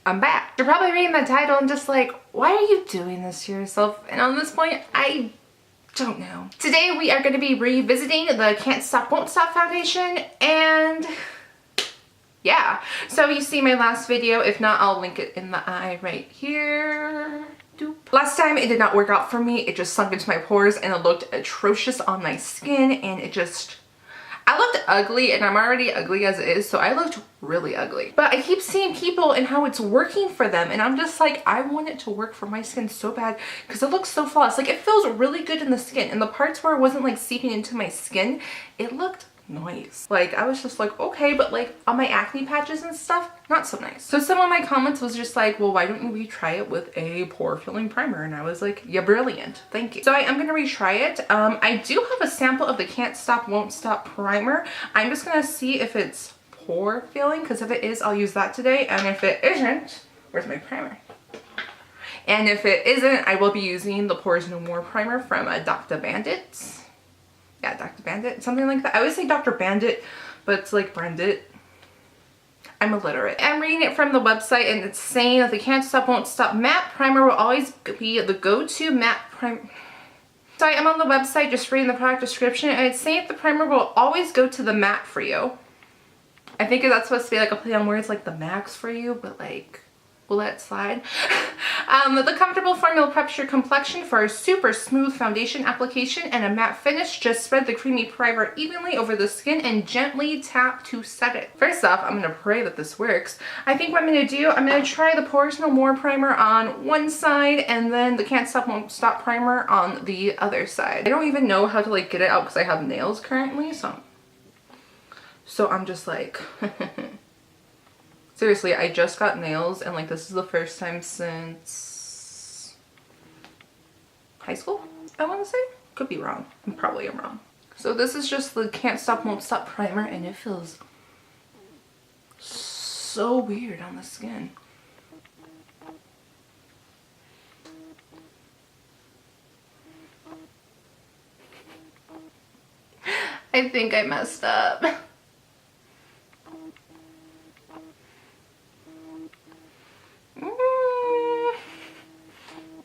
I'm back. You're probably reading the title and just like, why are you doing this to yourself? And on this point, I don't know. Today we are going to be revisiting the Can't Stop Won't Stop foundation, and yeah. So you see my last video. If not, I'll link it in the eye right here. Doop. Last time it did not work out for me. It just sunk into my pores and it looked atrocious on my skin, and it just... I looked ugly, and I'm already ugly as it is, so I looked really ugly. But I keep seeing people and how it's working for them, and I'm just like, I want it to work for my skin so bad because it looks so flawless. Like, it feels really good in the skin, and the parts where it wasn't like seeping into my skin, it looked nice. Like, I was just like, okay, but like on my acne patches and stuff, not so nice. So some of my comments was just like, well, why don't you retry it with a pore filling primer? And I was like, yeah, brilliant, thank you. So I am gonna retry it. I do have a sample of the Can't Stop Won't Stop primer. I'm just gonna see if it's pore filling, because if it is, I'll use that today, and if it isn't, where's my primer? And if it isn't, I will be using the Pores No More primer from Dr. Bandit. Yeah, Dr. Bandit, something like that. I always say Dr. Bandit, but it's like Brandit. I'm illiterate. I'm reading it from the website, and it's saying that the Can't Stop Won't Stop matte primer will always be the go-to matte primer. So I am on the website just reading the product description, and it's saying the primer will always go to the matte for you. I think that's supposed to be like a play on words, like the max for you, but like, will that slide? The comfortable formula preps your complexion for a super smooth foundation application and a matte finish. Just spread the creamy primer evenly over the skin and gently tap to set it. First off, I'm going to pray that this works. I think what I'm going to do, I'm going to try the Pores No More primer on one side and then the Can't Stop Won't Stop primer on the other side. I don't even know how to like get it out because I have nails currently, so I'm just like... Seriously, I just got nails, and like this is the first time since high school, I want to say. Could be wrong. I probably am wrong. So this is just the Can't Stop Won't Stop primer, and it feels so weird on the skin. I think I messed up.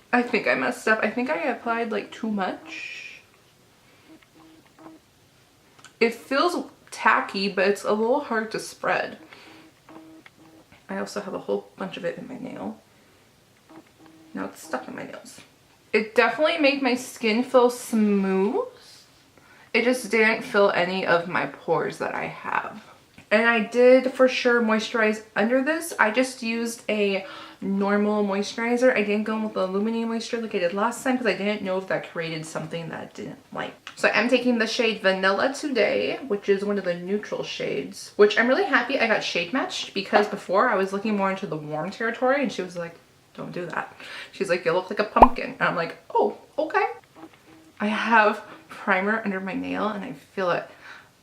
I think I messed up. I think I applied like too much. It feels tacky, but it's a little hard to spread. I also have a whole bunch of it in my nail. Now it's stuck in my nails. It definitely made my skin feel smooth. It just didn't fill any of my pores that I have. And I did for sure moisturize under this. I just used a normal moisturizer. I didn't go with the illuminating moisture like I did last time because I didn't know if that created something that I didn't like. So I'm taking the shade Vanilla today, which is one of the neutral shades, which I'm really happy I got shade matched because before I was looking more into the warm territory and she was like, don't do that. She's like, you look like a pumpkin. And I'm like, oh, okay. I have primer under my nail and I feel it.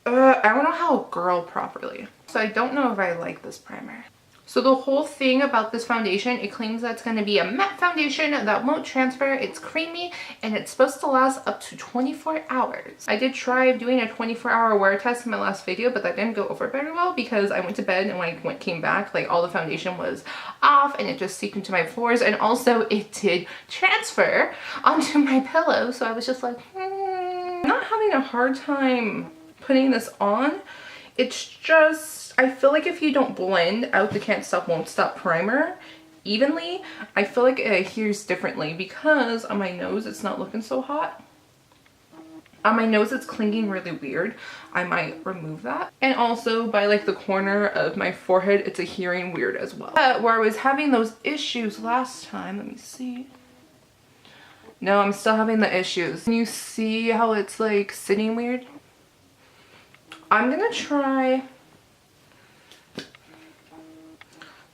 I don't know how to curl properly. So I don't know if I like this primer. So the whole thing about this foundation, it claims that it's going to be a matte foundation that won't transfer. It's creamy and it's supposed to last up to 24 hours. I did try doing a 24-hour wear test in my last video, but that didn't go over very well because I went to bed and when I came back, like all the foundation was off and it just seeped into my pores, and also it did transfer onto my pillow. So I was just like, I'm not having a hard time putting this on. It's just, I feel like if you don't blend out the Can't Stop Won't Stop primer evenly, I feel like it adheres differently because on my nose it's not looking so hot. On my nose it's clinging really weird. I might remove that. And also by like the corner of my forehead it's adhering weird as well. Where I was having those issues last time, let me see. No, I'm still having the issues. Can you see how it's like sitting weird? I'm gonna try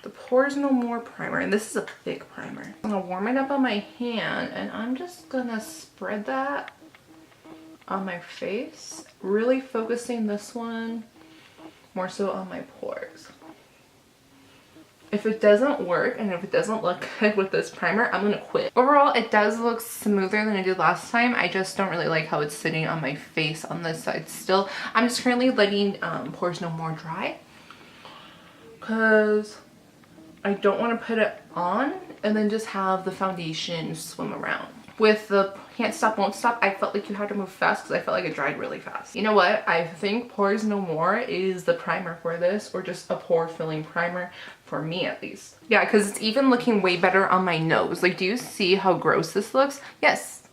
the Pores No More primer, and this is a thick primer. I'm gonna warm it up on my hand and I'm just gonna spread that on my face, really focusing this one more so on my pores. If it doesn't work and if it doesn't look good with this primer, I'm gonna quit. Overall, it does look smoother than I did last time. I just don't really like how it's sitting on my face on this side still. I'm just currently letting Pores No More dry because I don't want to put it on and then just have the foundation swim around. With the Can't Stop Won't Stop, I felt like you had to move fast because I felt like it dried really fast. You know what? I think Pores No More is the primer for this, or just a pore filling primer for me at least. Yeah, because it's even looking way better on my nose. Like, do you see how gross this looks? Yes.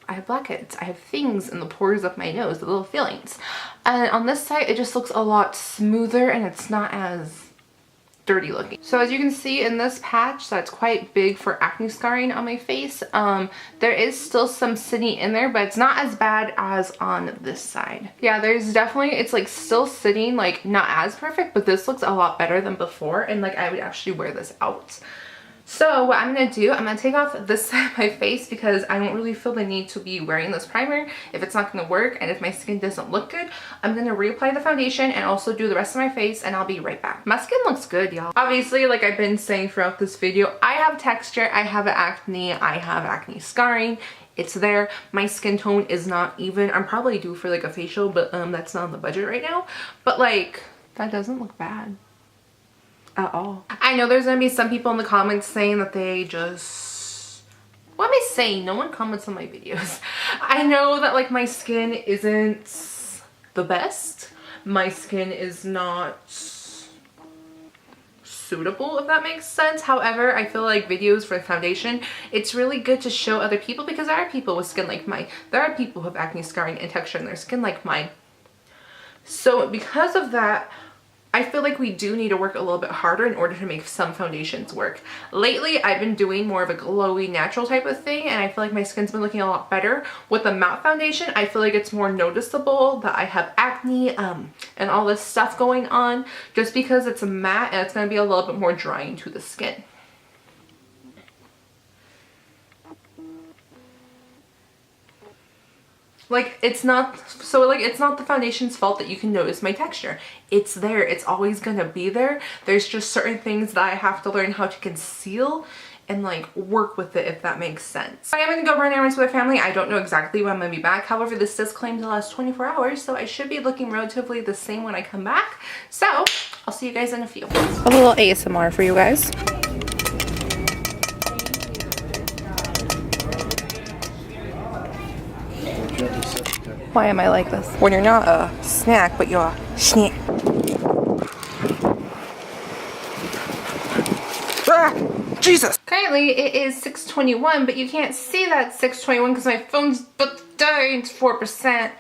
I have blackheads. I have things in the pores of my nose, the little fillings. And on this side, it just looks a lot smoother and it's not as dirty looking. So as you can see in this patch that's quite big for acne scarring on my face, there is still some sitting in there, but it's not as bad as on this side. Yeah, there's definitely, it's like still sitting, like not as perfect, but this looks a lot better than before, and like I would actually wear this out. So what I'm going to do, I'm going to take off this side of my face because I don't really feel the need to be wearing this primer if it's not going to work, and if my skin doesn't look good, I'm going to reapply the foundation and also do the rest of my face, and I'll be right back. My skin looks good, y'all. Obviously, like I've been saying throughout this video, I have texture, I have acne, I have acne scarring. It's there. My skin tone is not even. I'm probably due for like a facial, but that's not on the budget right now. But like, that doesn't look bad at all. I know there's gonna be some people in the comments saying that they just, what am I saying? No one comments on my videos. I know that like my skin isn't the best. My skin is not suitable, if that makes sense. However, I feel like videos for foundation, it's really good to show other people, because there are people with skin like mine. There are people who have acne scarring and texture in their skin like mine. So because of that, I feel like we do need to work a little bit harder in order to make some foundations work. Lately, I've been doing more of a glowy, natural type of thing, and I feel like my skin's been looking a lot better. With the matte foundation, I feel like it's more noticeable that I have acne and all this stuff going on, just because it's a matte and it's going to be a little bit more drying to the skin. Like, it's not, so like, it's not the foundation's fault that you can notice my texture. It's there. It's always gonna be there. There's just certain things that I have to learn how to conceal and like work with it, if that makes sense. I am gonna go run errands with our family. I don't know exactly when I'm gonna be back. However, this does claim to last 24 hours, so I should be looking relatively the same when I come back. So I'll see you guys in a few. A little ASMR for you guys. Why am I like this? When you're not a snack, but you're a snack. Ah, Jesus! Currently, it is 6:21, but you can't see that 6:21 because my phone's about to die. It's 4%.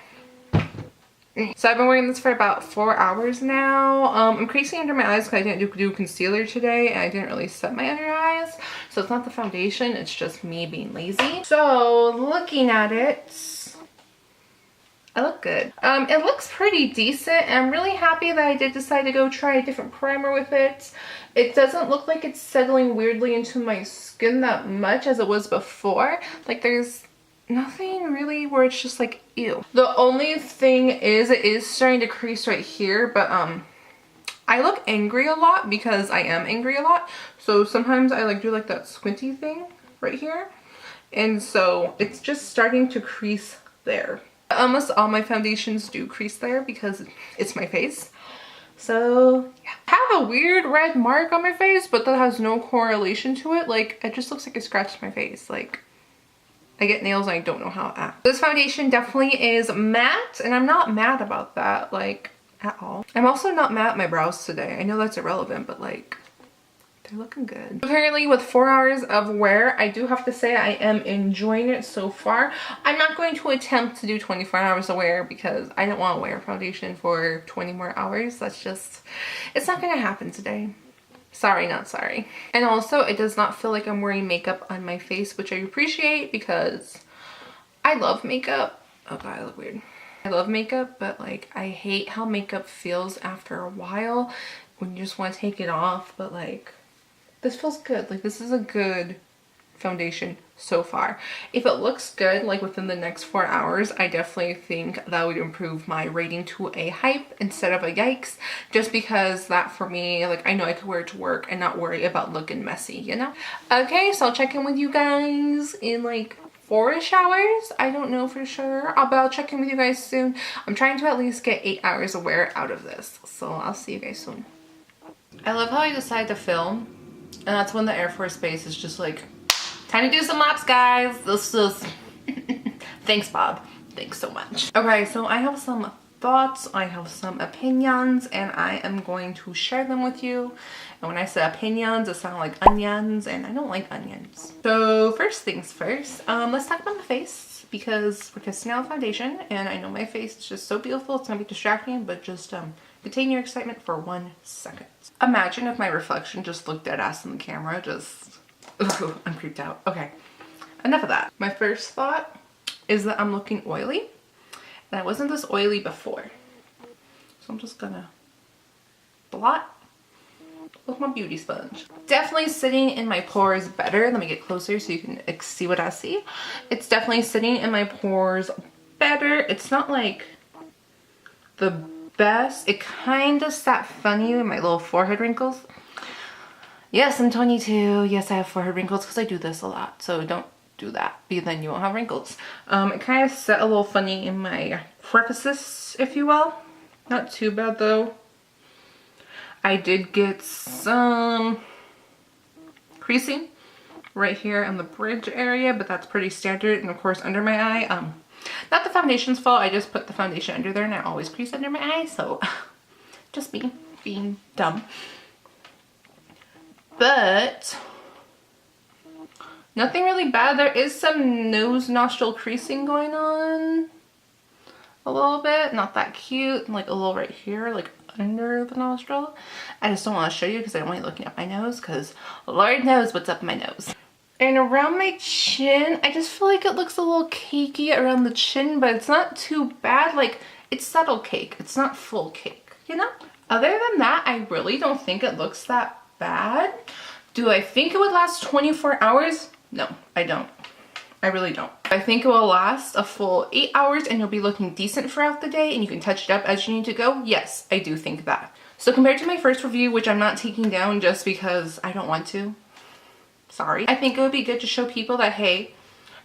So I've been wearing this for about 4 hours now. I'm creasing under my eyes because I didn't do concealer today, and I didn't really set my under eyes. So it's not the foundation, it's just me being lazy. So looking at it, I look good. It looks pretty decent, and I'm really happy that I did decide to go try a different primer with it. It doesn't look like it's settling weirdly into my skin that much as it was before. Like, there's nothing really where it's just like, ew. The only thing is, it is starting to crease right here, but I look angry a lot because I am angry a lot. So sometimes I like do like that squinty thing right here. And so it's just starting to crease there. Almost all my foundations do crease there because it's my face. So yeah. I have a weird red mark on my face, but that has no correlation to it. Like, it just looks like I scratched my face. Like, I get nails and I don't know how to act. This foundation definitely is matte, and I'm not mad about that, like, at all. I'm also not mad at my brows today. I know that's irrelevant, but like, they're looking good. Apparently with 4 hours of wear, I do have to say I am enjoying it so far. I'm not going to attempt to do 24 hours of wear because I don't want to wear foundation for 20 more hours. That's just, it's not going to happen today. Sorry, not sorry. And also, it does not feel like I'm wearing makeup on my face, which I appreciate because I love makeup. Oh god, I look weird. I love makeup, but like, I hate how makeup feels after a while when you just want to take it off, but like, this feels good. Like, this is a good foundation so far. If it looks good, like within the next 4 hours, I definitely think that would improve my rating to a hype instead of a yikes, just because that for me, like, I know I could wear it to work and not worry about looking messy, you know? Okay, so I'll check in with you guys in like 4-ish hours. I don't know for sure, but I'll check in with you guys soon. I'm trying to at least get 8 hours of wear out of this, so I'll see you guys soon. I love how I decided to film, and that's when the Air Force Base is just like, time to do some laps, guys. This is thanks, Bob. Thanks so much. Okay, so I have some thoughts, I have some opinions, and I am going to share them with you. And when I say opinions, it sounds like onions, and I don't like onions. So first things first, let's talk about my face, because we're testing out foundation, and I know my face is just so beautiful, it's gonna be distracting, but just contain your excitement for 1 second. Imagine if my reflection just looked dead ass in the camera, just, ooh, I'm creeped out. Okay, enough of that. My first thought is that I'm looking oily, and I wasn't this oily before. So I'm just gonna blot with my beauty sponge. Definitely sitting in my pores better. Let me get closer so you can see what I see. It's definitely sitting in my pores better. It's not like the best. It kind of sat funny with my little forehead wrinkles. Yes, I'm 22. Yes, I have forehead wrinkles because I do this a lot. So don't do that, because then you won't have wrinkles. It kind of sat a little funny in my crevices, if you will. Not too bad though. I did get some creasing right here on the bridge area, but that's pretty standard. And of course under my eye, not the foundation's fault, I just put the foundation under there and I always crease under my eye, so just me being dumb. But nothing really bad. There is some nose nostril creasing going on a little bit, not that cute, like a little right here, like under the nostril. I just don't want to show you because I don't want you looking at my nose, because Lord knows what's up my nose. And around my chin, I just feel like it looks a little cakey around the chin, but it's not too bad. Like, it's subtle cake, it's not full cake, you know? Other than that, I really don't think it looks that bad. Do I think it would last 24 hours? No, I don't. I really don't. I think it will last a full 8 hours and you'll be looking decent throughout the day and you can touch it up as you need to go. Yes, I do think that. So compared to my first review, which I'm not taking down just because I don't want to, sorry, I think it would be good to show people that, hey,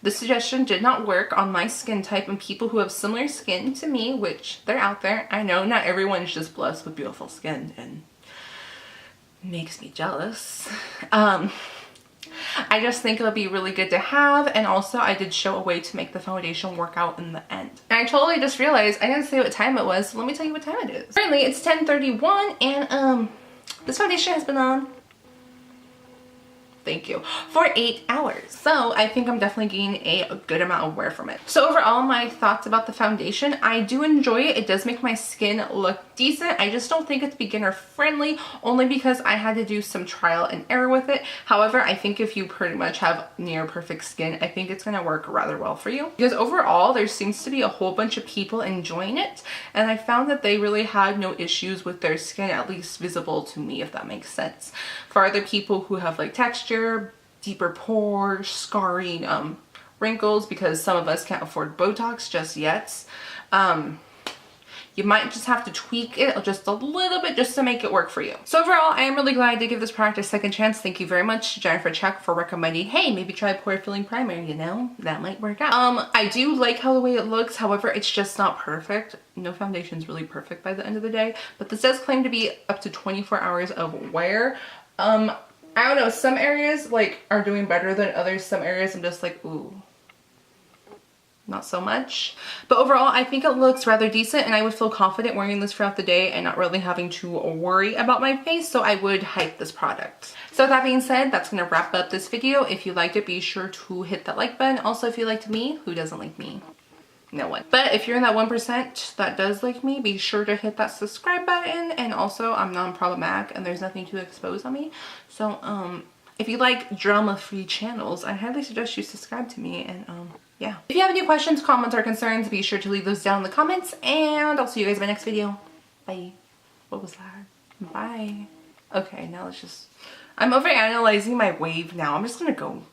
this suggestion did not work on my skin type and people who have similar skin to me, which they're out there. I know not everyone's just blessed with beautiful skin and makes me jealous. I just think it would be really good to have, and also I did show a way to make the foundation work out in the end. And I totally just realized I didn't say what time it was, so let me tell you what time it is. Currently it's 10:31 and this foundation has been on, thank you, for 8 hours. So I think I'm definitely getting a good amount of wear from it. So overall, my thoughts about the foundation, I do enjoy it. It does make my skin look decent. I just don't think it's beginner friendly, only because I had to do some trial and error with it. However, I think if you pretty much have near perfect skin, I think it's gonna work rather well for you. Because overall, there seems to be a whole bunch of people enjoying it, and I found that they really had no issues with their skin, at least visible to me, if that makes sense. For other people who have like texture, deeper pores, scarring, wrinkles, because some of us can't afford Botox just yet, you might just have to tweak it just a little bit just to make it work for you. So overall, I am really glad I did give this product a second chance. Thank you very much, Jennifer Check, for recommending, hey, maybe try pore filling primer, you know, that might work out. I do like how the way it looks, however, it's just not perfect. No foundation's really perfect by the end of the day, but this does claim to be up to 24 hours of wear. I don't know, some areas like are doing better than others. Some areas I'm just like, ooh, not so much. But overall, I think it looks rather decent and I would feel confident wearing this throughout the day and not really having to worry about my face, so I would hype this product. So with that being said, that's gonna wrap up this video. If you liked it, be sure to hit that like button. Also, if you liked me, who doesn't like me? No one. But if you're in that 1% that does like me, be sure to hit that subscribe button. And also, I'm non-problematic and there's nothing to expose on me. So if you like drama-free channels, I highly suggest you subscribe to me. And yeah. If you have any questions, comments, or concerns, be sure to leave those down in the comments. And I'll see you guys in my next video. Bye. What was that? Bye. Okay, now let's just, I'm overanalyzing my wave now. I'm just gonna go